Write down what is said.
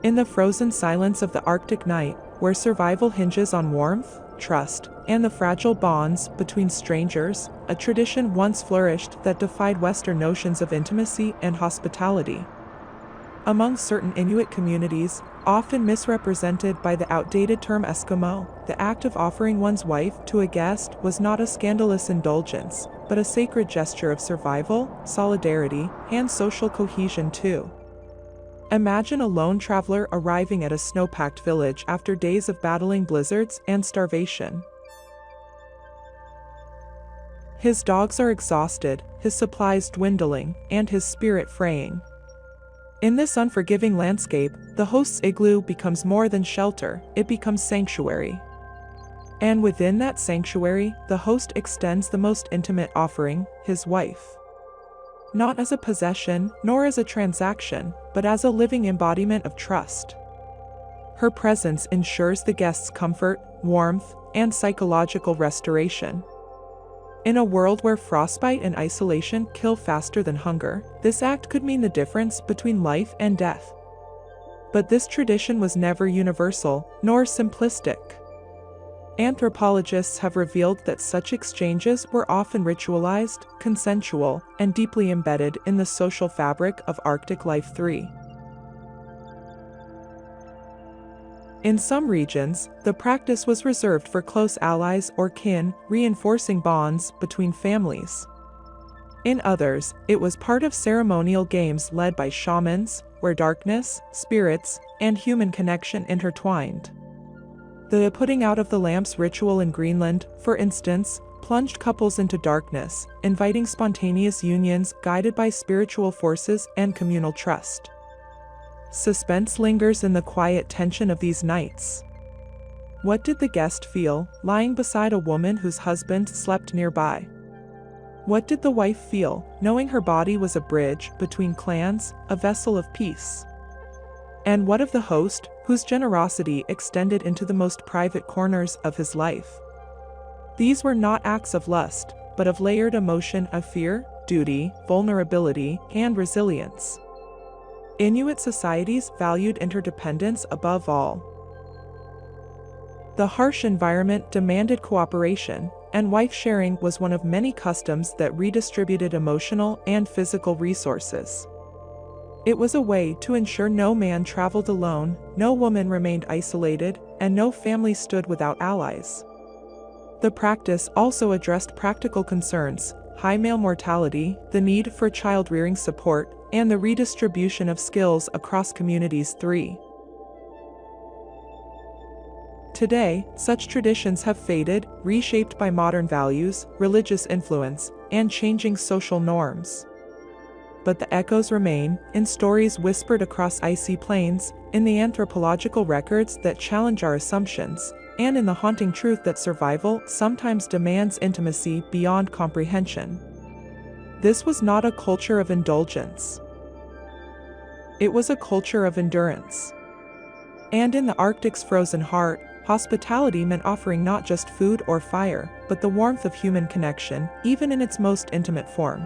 In the frozen silence of the Arctic night, where survival hinges on warmth, trust, and the fragile bonds between strangers, a tradition once flourished that defied Western notions of intimacy and hospitality. Among certain Inuit communities, often misrepresented by the outdated term Eskimo, the act of offering one's wife to a guest was not a scandalous indulgence, but a sacred gesture of survival, solidarity, and social cohesion too. Imagine a lone traveler arriving at a snow-packed village after days of battling blizzards and starvation. His dogs are exhausted, his supplies dwindling, and his spirit fraying. In this unforgiving landscape, the host's igloo becomes more than shelter, it becomes sanctuary. And within that sanctuary, the host extends the most intimate offering, his wife. Not as a possession, nor as a transaction, but as a living embodiment of trust. Her presence ensures the guest's comfort, warmth, and psychological restoration. In a world where frostbite and isolation kill faster than hunger, this act could mean the difference between life and death. But this tradition was never universal, nor simplistic. Anthropologists have revealed that such exchanges were often ritualized, consensual, and deeply embedded in the social fabric of Arctic life. In some regions, the practice was reserved for close allies or kin, reinforcing bonds between families. In others, it was part of ceremonial games led by shamans, where darkness, spirits, and human connection intertwined. The putting out of the lamps ritual in Greenland, for instance, plunged couples into darkness, inviting spontaneous unions guided by spiritual forces and communal trust. Suspense lingers in the quiet tension of these nights. What did the guest feel, lying beside a woman whose husband slept nearby? What did the wife feel, knowing her body was a bridge between clans, a vessel of peace? And what of the host, whose generosity extended into the most private corners of his life? These were not acts of lust, but of layered emotion of fear, duty, vulnerability, and resilience. Inuit societies valued interdependence above all. The harsh environment demanded cooperation, and wife-sharing was one of many customs that redistributed emotional and physical resources. It was a way to ensure no man traveled alone, no woman remained isolated, and no family stood without allies. The practice also addressed practical concerns: high male mortality, the need for child-rearing support, and the redistribution of skills across communities. Today, such traditions have faded, reshaped by modern values, religious influence, and changing social norms. But the echoes remain, in stories whispered across icy plains, in the anthropological records that challenge our assumptions, and in the haunting truth that survival sometimes demands intimacy beyond comprehension. This was not a culture of indulgence. It was a culture of endurance. And in the Arctic's frozen heart, hospitality meant offering not just food or fire, but the warmth of human connection, even in its most intimate form.